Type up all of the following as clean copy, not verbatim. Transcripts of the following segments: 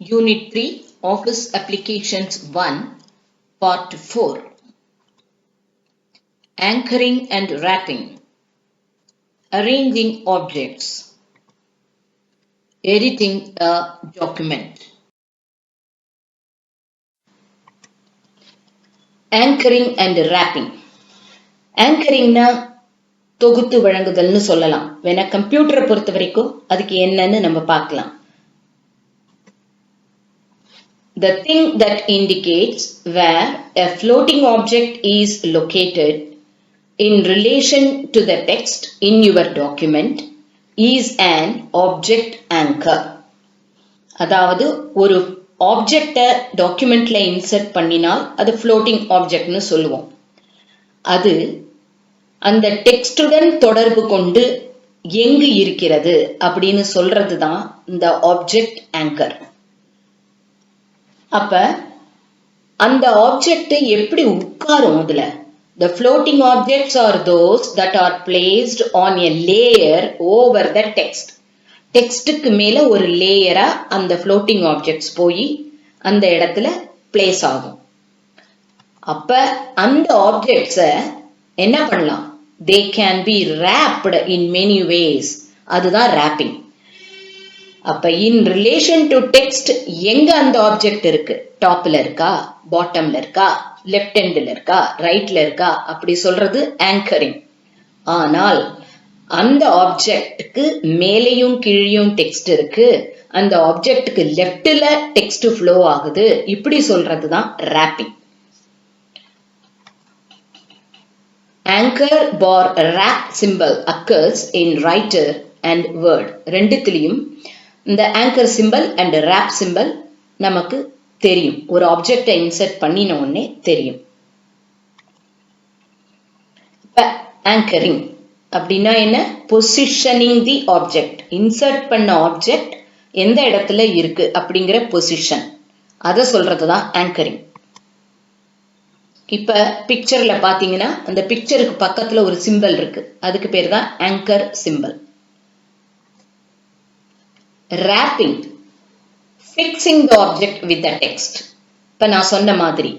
Unit 3, Office Applications 1, Part 4. Anchoring and wrapping. Arranging objects. Editing a document. Anchoring and wrapping. Anchoring na தொகுத்து வழங்குதல்னு சொல்லலாம். வேணா கம்ப்யூட்டரை பொறுத்த வரைக்கும் அதுக்கு என்னன்னு நம்ம பார்க்கலாம். The thing that indicates where a floating object is located in relation to the text in your document is an object anchor. அதாவது ஒரு ஆப்ஜெக்டை டாக்குமெண்ட்ல இன்சர்ட் பண்ணினால் அது floating objectனு சொல்லுவோம். அது அந்த டெக்ஸ்டுடன் தொடர்பு கொண்டு எங்கு இருக்கிறது அப்படின்னு சொல்றது தான் இந்த ஆப்ஜெக்ட் ஆங்கர். அப்ப அந்த ஆப்ஜெக்ட் எப்படி உட்காரும் அதுல? The floating objects are those that are placed on a layer over the text. டெக்ஸ்டுக்கு மேல ஒரு லேயரா அந்த floating objects போய் அந்த இடத்துல பிளேஸ் ஆகும். அப்ப அந்த ஆப்ஜெக்ட்ஸ என்ன பண்ணலாம்? They can be wrapped in many ways. அதுதான் wrapping. அப்ப in relation to text எங்க அந்த ஆப்ஜெக்ட் இருக்கு? டாப்ல இருக்கா, பாட்டம்ல இருக்கா, லெஃப்ட் ஹேண்ட்ல இருக்கா, ரைட்ல இருக்கா, அப்படி சொல்றது ஆங்கரிங். ஆனால் அந்த ஆப்ஜெக்டுக்கு மேலேயும் கீழேயும் டெக்ஸ்ட் இருக்கு, அந்த ஆப்ஜெக்டுக்கு லெஃப்ட்ல டெக்ஸ்ட் ஃப்ளோ ஆகுது, இப்படி சொல்றது தான் wrapping. Anchor bar wrap symbol occurs in writer and word. ரெண்டுத்திலையும் இந்த anchor symbol and wrap symbol நமக்கு தெரியும். ஒரு ஆப்ஜெக்டை இன்சர்ட் பண்ணின உடனே தெரியும். இப்ப anchoring அப்படின்னா என்ன? பொசிஷனிங் தி ஆப்ஜெக்ட். இன்சர்ட் பண்ண ஆப்ஜெக்ட் எந்த இடத்துல இருக்கு அப்படிங்கிற பொசிஷன், அதை சொல்றதுதான் anchoring. இப்ப பிக்சர்ல பாத்தீங்கன்னா அந்த பிக்சருக்கு பக்கத்துல ஒரு சிம்பல் இருக்கு, அதுக்கு பேர் தான் anchor symbol. wrapping, fixing the object with the text. இப்ப நான் சொன்ன மாதிரி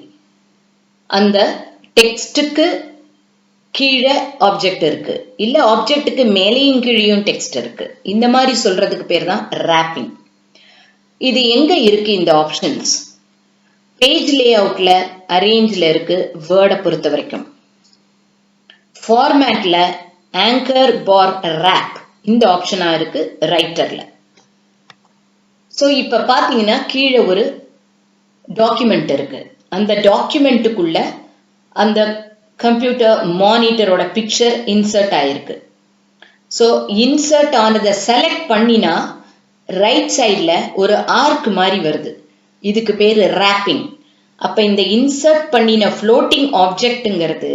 அந்த டெக்ஸ்டுக்கு கீழே ஆப்ஜெக்ட் இருக்கு, இல்ல ஆப்ஜெக்டுக்கு மேலேயும் கீழேயும் டெக்ஸ்ட் இருக்கு, இந்த மாதிரி சொல்றதுக்கு பேர் தான் wrapping. இது எங்க இருக்கு இந்த ஆப்ஷன்ஸ்? பேஜ் லேஅவுட்ல அரேஞ்ச்ல இருக்கு வேர்டை பொறுத்த வரைக்கும். ஃபார்மேட்ல ஆங்கர் பார் wrap இந்த ஆப்ஷனா இருக்கு ரைட்டர்ல. சோ இப்ப பாத்தீங்கன்னா கீழே ஒரு டாக்குமெண்ட் இருக்கு, அந்த டாக்குமெண்ட்டுக்குள்ள அந்த கம்ப்யூட்டர் மானிட்டரோட பிக்சர் இன்சர்ட் ஆயிருக்கு. சோ இன்சர்ட் ஆனதை செலக்ட் பண்ணினா ரைட் சைட்ல ஒரு ஆர்க் மாதிரி வருது, இதுக்கு பேரு wrapping. அப்ப இந்த இன்சர்ட் பண்ணின floating ஆப்ஜெக்ட்ங்கிறது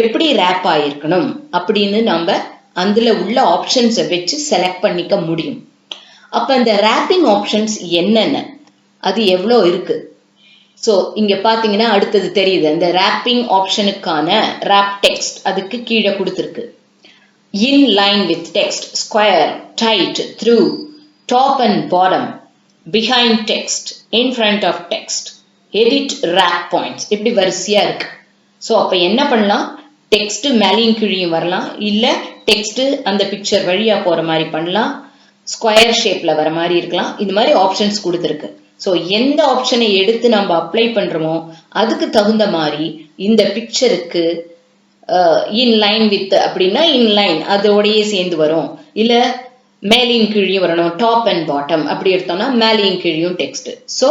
எப்படி wrap ஆயிருக்கணும் அப்படின்னு நம்ம அதுல உள்ள ஆப்ஷன்ஸை வச்சு செலக்ட் பண்ணிக்க முடியும். அப்ப இந்த wrapping ஆப்ஷன்ஸ் என்னென்ன, அது எவ்வளோ இருக்கு? சோ இங்க பாத்தீங்கன்னா அடுத்தது தெரியுது, இந்த wrapping ஆப்ஷனுக்கான wrap text அதுக்கு கீழே கொடுத்திருக்கு. In line with text, square, tight, through, top and bottom, behind text, in front of text, edit wrap points, இப்படி வரிசையா இருக்கு. சோ அப்ப என்ன பண்ணலாம்? டெக்ஸ்ட் மேலேயும் கீழேயும் வரலாம், இல்ல டெக்ஸ்ட் அந்த பிக்சர் வழியா போற மாதிரி பண்ணலாம், ஸ்கொயர் ஷேப்ல வர மாதிரி இருக்கலாம், இந்த மாதிரி ஆப்ஷன்ஸ் கொடுத்திருக்கு. சோ எந்த ஆப்ஷனை எடுத்து நம்ம அப்ளை பண்றோமோ அதுக்கு தகுந்த மாதிரி இந்த பிக்சருக்கு இன் லைன் வித் அப்படின்னா இன் லைன் அதோடயே சேர்ந்து வரும், இல்ல மேலேயும் கீழேயும் வரணும், டாப் அண்ட் பாட்டம் அப்படி எடுத்தோம்னா மேலேயும் கீழேயும் டெக்ஸ்ட். சோ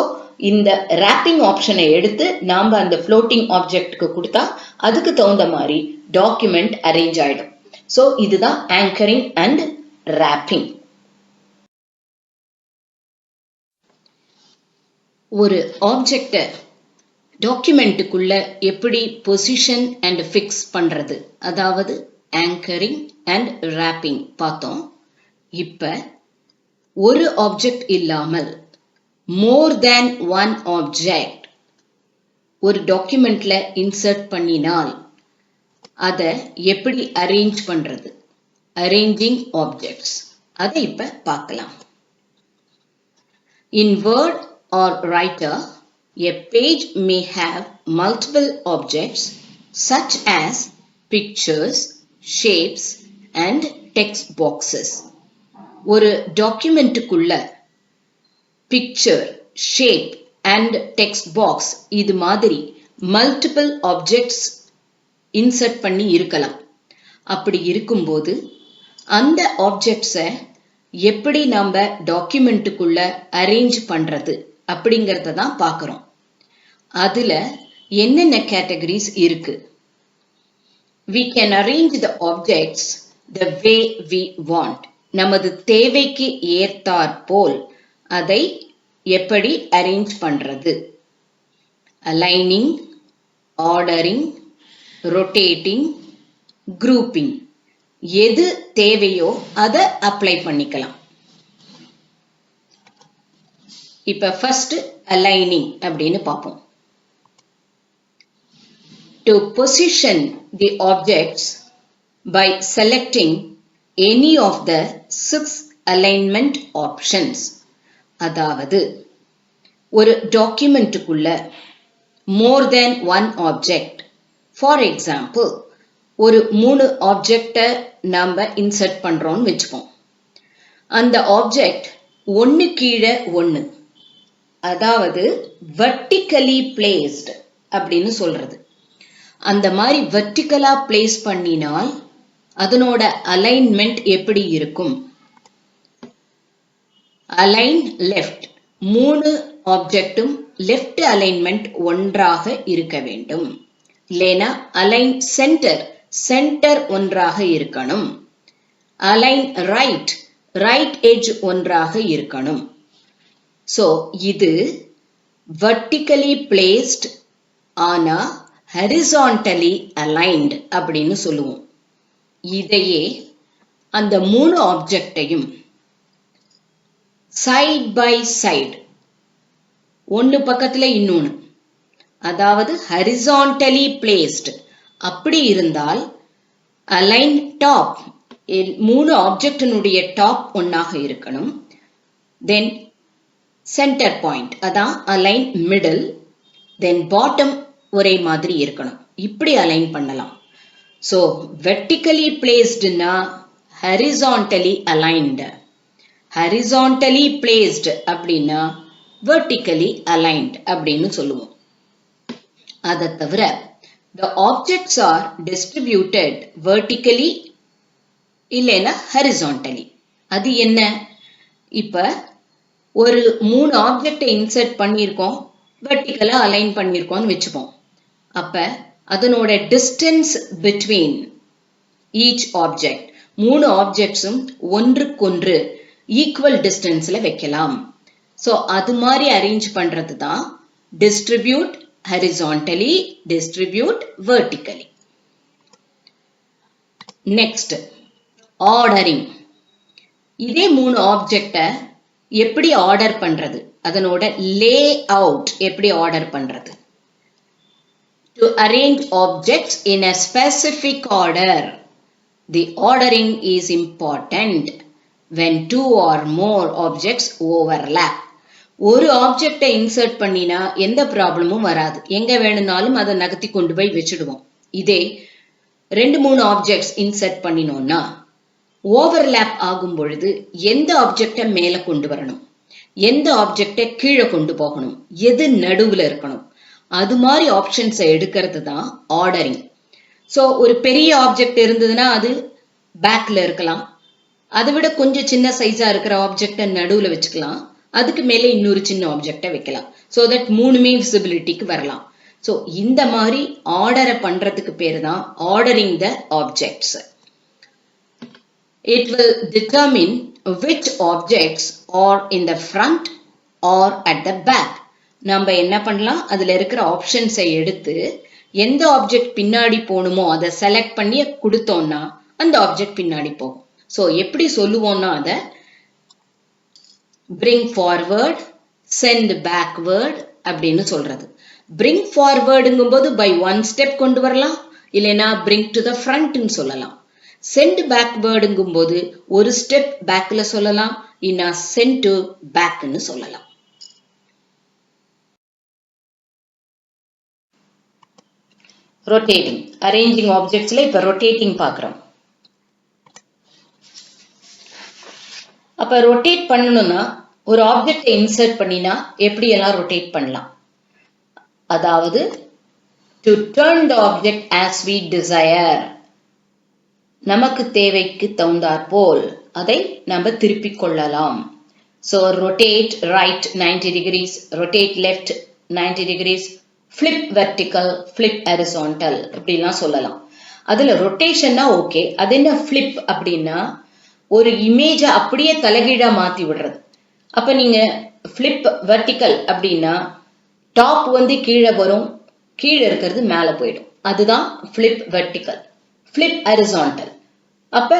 இந்த wrapping ஆப்ஷனை எடுத்து நாம அந்த floating ஆப்ஜெக்ட்க்கு கொடுத்தா அதுக்கு தகுந்த மாதிரி டாக்குமெண்ட் அரேஞ்ச் ஆயிடும். சோ இதுதான் anchoring and wrapping. ஒரு ஆப்ஜெக்டை டாக்குமெண்ட்டுக்குள்ள எப்படி பொசிஷன் அண்ட் ஃபிக்ஸ் பண்றது, அதாவது anchoring and wrapping பார்த்தோம். இப்ப ஒரு ஆப்ஜெக்ட் இல்லாமல் more than one object ஒரு டாக்குமெண்ட்ல இன்சர்ட் பண்ணினால் அதை எப்படி அரேஞ்ச் பண்றது, அரேஞ்சிங் ஆப்ஜெக்ட்ஸ், அதை இப்ப பார்க்கலாம். In Word, or writer, a page may have multiple objects such as pictures, shapes and text boxes. ஒரு டாக்குமெண்ட்டுக்குள்ள picture, shape and text box இது மாதிரி multiple objects insert பண்ணி இருக்கலாம். அப்படி இருக்கும்போது அந்த ஆப்ஜெக்ட்ஸை எப்படி நம்ம டாக்குமெண்ட்டுக்குள்ள அரேஞ்ச் பண்றது அப்படிங்கறத தான் பார்க்கிறோம். அதுல என்னென்ன கேட்டகரிஸ் இருக்கு? We can arrange the objects the way we want. நமது தேவைக்கு ஏற்றாற் போல் அதை எப்படி அரேஞ்ச் பண்றது? Aligning, ordering, rotating, grouping. எது தேவையோ அதை அப்ளை பண்ணிக்கலாம். இப்ப ஃபர்ஸ்ட் aligning அப்படின்னு பார்ப்போம். To position the objects by selecting any of the 6 alignment options. அதாவது ஒரு டாக்குமெண்ட்டுக்குள்ள more than one object. For example, ஒரு 3 ஆப்ஜெக்டை நாம இன்சர்ட் பண்றோம்னு வெச்சுப்போம். அந்த ஆப்ஜெக்ட் ஒன்னு கீழே ஒன்னு, அதாவது vertically placed அப்படின்னு சொல்றது. அந்த மாதிரி வெர்டிகலா பிளேஸ் பண்ணினால் அதனோட அலைன்மெண்ட் எப்படி இருக்கும்? அலைன் லெஃப்ட், 3 ஆப்ஜெக்டும் லெஃப்ட் அலைன்மெண்ட் ஒன்றாக இருக்க வேண்டும். இல்லைனா அலைன் சென்டர், சென்டர் ஒன்றாக இருக்கணும். அலைன் ரைட், ரைட் எட்ஜ் ஒன்றாக இருக்கணும். சோ இது vertically placed ஆனா horizontally aligned அப்படின்னு சொல்லுவோம். இதையே அந்த 3 ஆப்ஜெக்டையும் சைட் பை சைடு, ஒன்னு பக்கத்துல இன்னொன்னு, அதாவது horizontally placed அப்படி இருந்தால் அலைன் டாப், 3 ஆப்ஜெக்டினுடைய டாப் ஒன்னாக இருக்கணும். தென் சென்டர் பாயிண்ட், அதான் அலைன் மிடில். தென் பாட்டம் ஒரே மாதிரி இருக்கணும். இப்படி அலைன் பண்ணலாம். சோ வெர்டிகலி பிளேஸ்ட்னா ஹரிசான்டலி அலைன்டு, ஹரிசான்டலி பிளேஸ்ட் அப்படின்னா வெர்டிகலி அலைன்ட் அப்படின்னு சொல்லுவோம். அதை தவிர the objects are distributed vertically இல்லைனா horizontally. அது என்ன? இப்ப ஒரு 3 ஆப்ஜெக்டை இன்சர்ட் பண்ணியிருக்கோம், வெர்டிகலா அலைன் பண்ணியிருக்கோம்னு வச்சுப்போம். அப்ப அதனோட டிஸ்டன்ஸ் பிட்வீன் ஈச் ஆப்ஜெக்ட், 3 ஆப்ஜெக்ட்ஸும் ஒன்றுக்கொன்று ஈக்குவல் டிஸ்டன்ஸ்ல வைக்கலாம். சோ அது மாதிரி அரேஞ்ச் பண்றது தான் distribute horizontally, distribute vertically. Next, ordering. இதே 3 ஆப்ஜெக்டை எப்படி ஆர்டர் பண்றது? அதனோட லே அவுட் எப்படி ஆர்டர் பண்றது? To arrange objects in a specific order. The ordering is important when 2 or more objects overlap. ஒரு ஆப்ஜெக்டை இன்சர்ட் பண்ணினா எந்த ப்ராப்ளமும் வராது. எங்க வேணும்னாலும் அதை நகர்த்தி கொண்டு போய் வச்சுடுவோம். இதே 2-3 ஆப்ஜெக்ட்ஸ் இன்சர்ட் பண்ணினோம்னா ஓவர்லாப் ஆகும் பொழுது எந்த ஆப்ஜெக்டை மேல கொண்டு வரணும், எந்த ஆப்ஜெக்டை கீழே கொண்டு போகணும், எது நடுவுல இருக்கணும், அது மாதிரி ஆப்ஷன்ஸை எடுக்கிறது தான் ஆர்டரிங். சோ ஒரு பெரிய ஆப்ஜெக்ட் இருந்ததுன்னா அது பேக்ல இருக்கலாம். அதை விட கொஞ்சம் சின்ன சைஸா இருக்கிற ஆப்ஜெக்டை நடுவுல வச்சுக்கலாம். அதுக்கு மேல இன்னொரு சின்ன ஆப்ஜெக்டை வைக்கலாம். சோ தட் 3மே விசிபிலிட்டிக்கு வரலாம். சோ இந்த மாதிரி ஆர்டரை பண்றதுக்கு பேரு தான் ordering the objects. It will determine which objects are in the front or at the back. நம்ம என்ன பண்ணலாம்? அதுல இருக்கிற ஆப்ஷன்ஸை எடுத்து எந்த ஆப்ஜெக்ட் பின்னாடி போகணுமோ அதை செலக்ட் பண்ணி கொடுத்தோம்னா அந்த ஆப்ஜெக்ட் பின்னாடி போகும். சோ எப்படி சொல்லுவோம்னா அதை bring forward, send backward அப்படின்னு சொல்றது. bring forwardங்கும்போது by one step கொண்டு வரலாம், இல்லைனா bring to the front ன்னு சொல்லலாம். send backwardங்கும்போது ஒரு ஸ்டெப் பேக்ல சொல்லலாம், இல்லைனா send to back ன்னு சொல்லலாம். ரொட்டேட்டிங். அரேஞ்சிங் ஆப்ஜெக்ட்ஸ்ல இப்ப ரொட்டேட்டிங் பார்க்குறோம். அப்ப ரொட்டேட் பண்ணணும்னா ஒரு ஆப்ஜெக்டை இன்சர்ட் பண்ணினா எப்படி எல்லாம் ரொட்டேட் பண்ணலாம்? அதாவது to turn the object as we desire. நமக்கு தேவைக்கு தகுந்தாற்போல் அதை நம்ம திருப்பிக் கொள்ளலாம். So rotate right 90 degrees, rotate left 90 degrees, flip vertical, flip horizontal இப்படிலாம் சொல்லலாம். அதுல ரொட்டேஷன்னா ஓகே. அது என்ன flip அப்படின்னா ஒரு இமேஜை அப்படியே தலைகீழா மாத்தி விடுறது. அப்ப நீங்க flip vertical அப்படின்னா டாப் வந்து கீழே வரும், கீழே இருக்கிறது மேலே போயிடும். அதுதான் flip vertical. flip horizontal அப்ப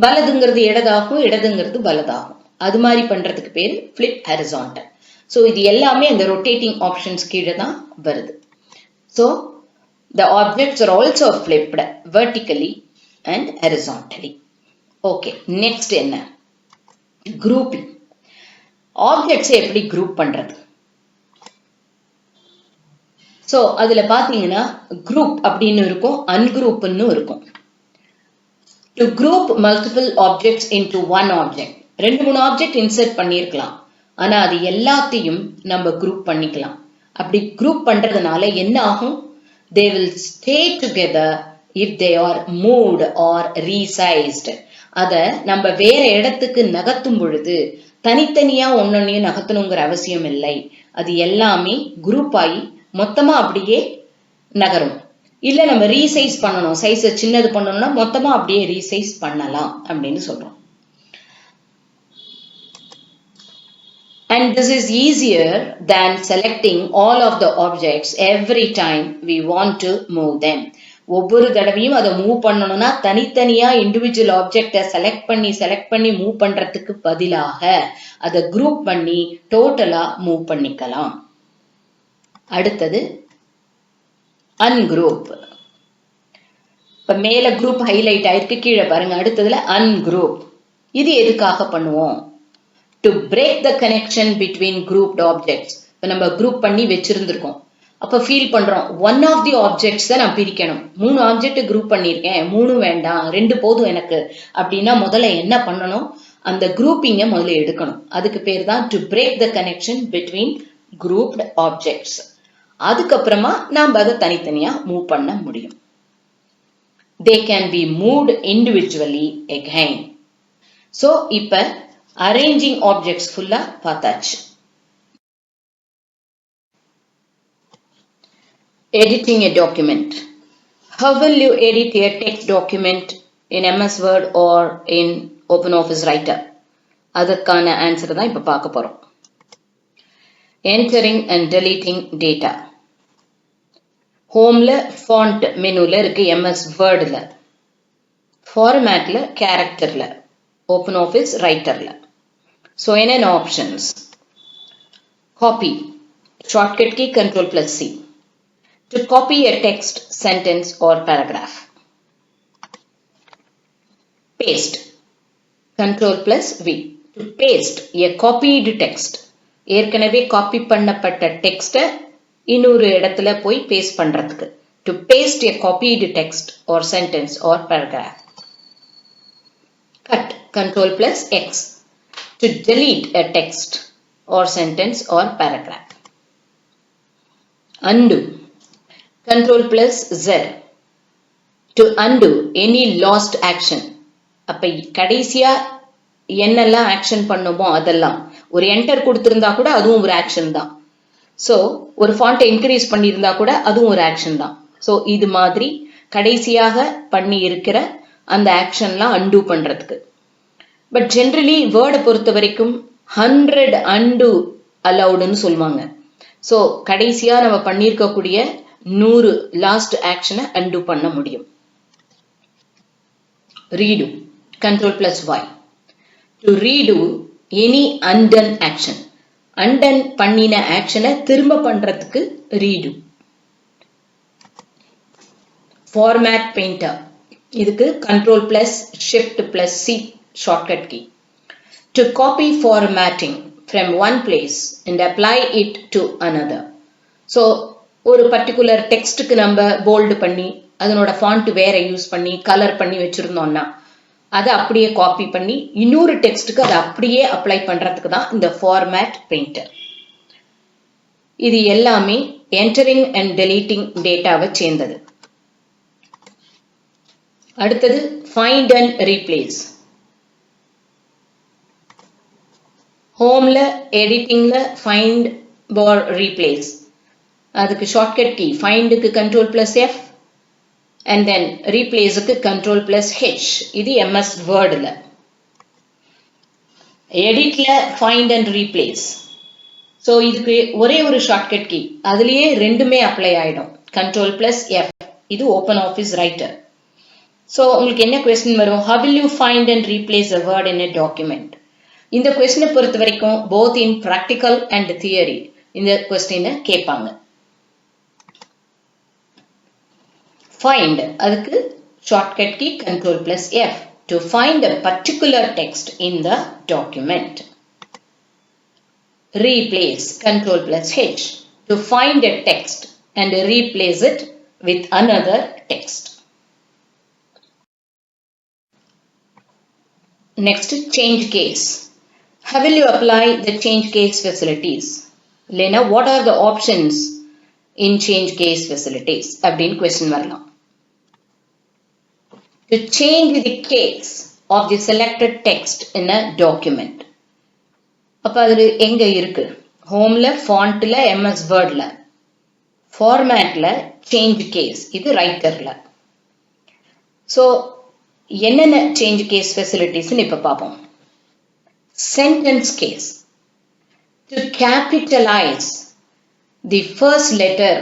வலதுங்கிறது இடதாகும், இடதுங்கிறது வலதாகும். அது மாதிரி பண்றதுக்கு பேரு flip horizontal. So இது எல்லாமே அந்த ரொட்டேட்டிங் ஆப்ஷன்ஸ் கீழே தான் வருது. So the objects are also flipped vertically and horizontally. Okay, next என்ன? grouping. ஆப்ஜெக்ட்ஸ் எப்படி குரூப் பண்றது? So அதுல பாத்தீங்கன்னா group அப்படின்னு இருக்கும், ungroupன்னு இருக்கும். To group multiple objects into one object. 2-3 object insert பண்ணிருக்கலாம். ஆனா அது எல்லாத்தையும் நம்ம குரூப் பண்ணிக்கலாம். அப்படி குரூப் பண்றதுனால என்ன ஆகும்? They will stay together if they are moved or resized. அத நம்ம வேற இடத்துக்கு நகர்த்தும் பொழுது தனித்தனியா ஒன்னொன்னையும் நகர்த்தணுங்கிற அவசியம் இல்லை. அது எல்லாமே குரூப் ஆகி மொத்தமா அப்படியே நகரும். இல்ல நம்ம ரீசைஸ் பண்ணணும், சைஸை சின்னது பண்ணணும்னா மொத்தமா அப்படியே ரீசைஸ் பண்ணலாம் அப்படின்னு சொல்றோம். And this is easier than selecting all of the objects every time we want to move them. ஒவ்வொரு தடவையும் அதை மூவ் பண்ணணும்னா தனித்தனியா இண்டிவிஜுவல் ஆப்ஜெக்டை செலக்ட் பண்ணி மூவ் பண்றதுக்கு பதிலாக அதை குரூப் பண்ணி டோட்டலா மூவ் பண்ணிக்கலாம். அடுத்தது அன்குரூப். இப்ப மேல குரூப் ஹைலைட் ஆயிருக்கு, கீழே பாருங்க அடுத்ததுல அன்குரூப். இது எதுக்காக பண்ணுவோம்? to break the connection between grouped objects. இப்ப நம்ம குரூப் பண்ணி வச்சிருந்திருக்கோம். அப்ப ஃபீல் பண்றோம் ஒன் ஆஃப் தி ஆப்ஜெக்ட்ஸ் தான் நான் பிரிக்கணும். 3 ஆப்ஜெக்ட் குரூப் பண்ணிருக்கேன், 3 வேண்டாம், 2 போதும் எனக்கு அப்படின்னா முதல்ல என்ன பண்ணணும்? அந்த குரூப்பிங்க முதல்ல எடுக்கணும். அதுக்கு பேர் தான் to break the connection between grouped objects. அதுக்கப்புறமா நாம அதை தனித்தனியா மூவ் பண்ண முடியும். They can be moved individually again. So இப்ப அரேஞ்சிங் ஆப்ஜெக்ட்ஸ் ஃபுல்லா பார்த்தாச்சு. Editing a document. How will you edit a text document in MS Word or in OpenOffice Writer? அதற்கான ஆன்சர் தான் இப்ப பார்க்க போறோம். Entering and deleting data. ஹோம்ல font மெனுல இருக்கு MS வேர்ட்ல, ஃபார்மேட்ல கேரக்டர்ல, OpenOffice ரைட்டர்ல. ஸோ என்னென்ன options? Copy, shortcut key Ctrl+C. To copy a text, sentence or paragraph. Paste, Ctrl+V. To paste a copied text. ஏற்கனவே காப்பி பண்ணப்பட்ட டெக்ஸ்ட இன்னொரு இடத்துல போய் பேஸ்ட் பண்றதுக்கு. To paste a copied text or sentence or paragraph. Cut, Ctrl+X. To delete a text or sentence or paragraph. Undo, Ctrl+Z. To undo any lost action. அப்ப கடைசியா என்னெல்லாம் action பண்ணுமோ அதெல்லாம் ஒரு என்டர் கொடுத்திருந்தா கூட அதுவும் ஒரு ஆக்ஷன் தான். ஸோ ஒரு ஃபாண்ட்டை இன்க்ரீஸ் பண்ணியிருந்தா கூட அதுவும் ஒரு ஆக்ஷன் தான். ஸோ இது மாதிரி கடைசியாக பண்ணி இருக்கிற அந்த ஆக்ஷன்லாம் அன்டூ பண்றதுக்கு. பட் ஜென்ரலி வேர்டை பொறுத்த வரைக்கும் 100 அன்டூ அலவுடுன்னு சொல்லுவாங்க. ஸோ கடைசியா நம்ம பண்ணியிருக்கக்கூடிய 100 லாஸ்ட் ஆக்ஷனை அன்டூ பண்ண முடியும். Read, Ctrl+Y. To redo any undone action. undone பண்ணின ஆக்ஷனை திரும்ப பண்றதுக்கு ரீடு. ஃபார்மேட் பெயிண்டர், இதுக்கு Ctrl+Shift+C shortcut key. To copy formatting from one place and apply it to another. So ஒரு பர்டிகுலர் டெக்ஸ்ட்டுக்கு நம்ம போல்டு பண்ணி அதனோட ஃபாண்ட் வேற யூஸ் பண்ணி கலர் பண்ணி வச்சிருந்தோம்னா அதை அப்படியே காப்பி பண்ணி இன்னொரு டெக்ஸ்ட்டுக்கு அதை அப்படியே அப்ளை பண்றதுக்கு தான் இந்த ஃபார்மேட் பெயிண்டர். இது எல்லாமே என்டரிங் அண்ட் டெலீட்டிங் டேட்டாவை சேர்ந்தது. அடுத்தது ஃபைண்ட் அண்ட் ரீப்ளேஸ். ஹோம்ல எடிட்டிங்ல ஃபைண்ட் பார் ரீப்ளேஸ், அதுக்கு ஷார்ட்கட் கீ ஃபைண்டுக்கு Ctrl+F and then ரீப்ளேஸுக்கு Ctrl+H. இது MS வேர்டுல. எடிட்ல ஃபைண்ட் அண்ட் ரீப்ளேஸ். ஸோ இதுக்கு ஒரே ஒரு ஷார்ட்கட் கீ, அதுலயே ரெண்டுமே அப்ளை ஆயிடும். Ctrl+F. இது ஓப்பன் ஆஃபீஸ் ரைட்டர். ஸோ உங்களுக்கு என்ன கொஸ்டின் வரும்? How will you find and replace a word in a document? இந்த கொஸ்டினை பொறுத்த வரைக்கும் both in practical and theory இந்த கொஸ்டினை கேட்பாங்க. Find, அதுக்கு shortcut key Ctrl+F to find a particular text in the document. Replace, Ctrl+H to find a text and replace it with another text. Next, change case. How will you apply the change case facilities? Lena, what are the options in change case facilities? அப்படின்னு question வரலாம். To change the case of the selected text in a document. அப்ப அது எங்க இருக்கு? ஹோம்ல, ஃபாண்ட்ல, MS வேர்ட்ல. ஃபார்மேட்ல சேஞ்ச் கேஸ், இது ரைட்டர்ல. ஸோ என்னென்ன சேஞ்ச் கேஸ் ஃபெசிலிட்டிஸ்ன்னு இப்ப பார்ப்போம். Sentence case. To capitalize the first letter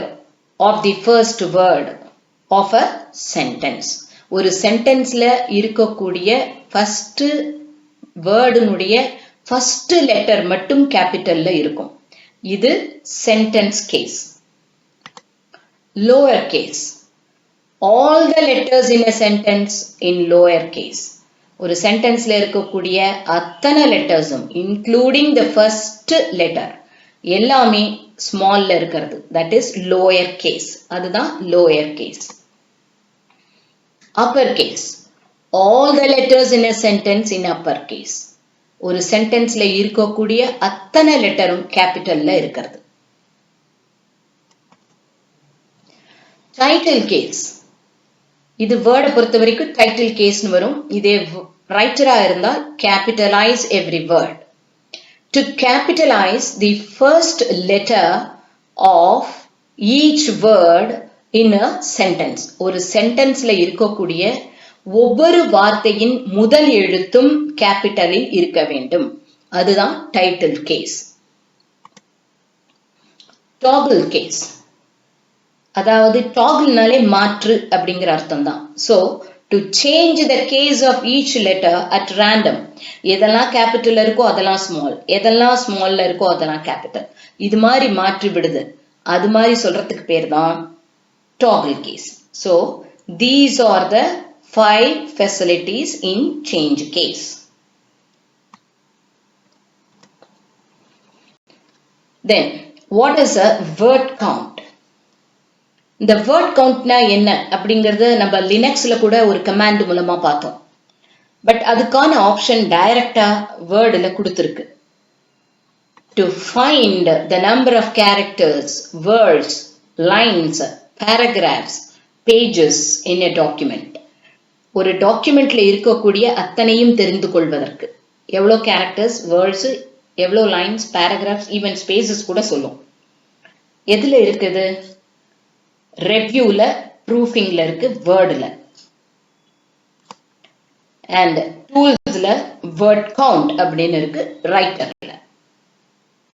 of the first word of a sentence. ஒரு சென்டென்ஸ்ல இருக்கக்கூடிய ஃபர்ஸ்ட் வேர்டுனுடைய ஃபர்ஸ்ட் லெட்டர் மட்டும் கேபிட்டல்ல இருக்கும். இது sentence case. Lower case. All the letters in a sentence in lower case. ஒரு சென்டென்ஸ்ல இருக்கக்கூடிய அத்தனை லெட்டர்ஸும் இன்க்ளூடிங் த ஃபர்ஸ்ட் லெட்டர் எல்லாமே ஸ்மால்ல இருக்கிறது. That is lower case. அதுதான் lower case. Upper case. All the letters in a sentence in upper case. ஒரு சென்டென்ஸ்ல இருக்கக்கூடிய அத்தனை லெட்டரும் கேபிட்டல்ல இருக்கிறது. Title case. இது வேர்டை பொறுத்த வரைக்கும் டைட்டில் கேஸ்னு வரும். இதே ரைட்டரா இருந்தால் capitalize every word. To capitalize the first letter of each word in a sentence. ஒரு சென்டென்ஸ்ல இருக்கக்கூடிய ஒவ்வொரு வார்த்தையின் முதல் எழுத்தும் கேபிட்டலில் இருக்க வேண்டும். அதுதான் டைட்டில் கேஸ். Toggle case. அதாவது டாகிள்னாலே மாற்று அப்படிங்கிற அர்த்தம் தான். So to change the case of each letter at random. எதெல்லாம் கேபிட்டல் இருக்கோ அதெல்லாம் ஸ்மால், எதெல்லாம் ஸ்மால்ல இருக்கோ அதெல்லாம் கேபிட்டல், இது மாதிரி மாற்றி விடுது. அது மாதிரி சொல்றதுக்கு பேர் தான் toggle case. So these are the 5 facilities in change case. Then what is a word count? இந்த word countனா என்ன அப்படிங்கறது நம்ம லினக்ஸ்ல கூட ஒரு கமாண்ட் மூலமா பார்த்தோம். பட் அதுக்கான ஆப்ஷன் டைரக்டா வேர்ட்ல கொடுத்திருக்கு. To find the number of characters, words, lines, paragraphs, pages in a document. ஒரு டாக்குமெண்ட்ல இருக்கக்கூடிய அத்தனையும் தெரிந்து கொள்வதற்கு எவ்வளோ கேரக்டர்ஸ், வேர்ட்ஸ், எவ்வளோ லைன்ஸ், பேராகிராஃப்ஸ், ஈவன் ஸ்பேசஸ் கூட சொல்லும். எதுல இருக்குது? ரெவ்யூல, ப்ரூஃபிங்ல இருக்கு, வேர்டுல. அண்ட் டூல்ஸ்ல வேர்ட் கவுண்ட் அப்படின்னு இருக்கு ரைட்டர்ல.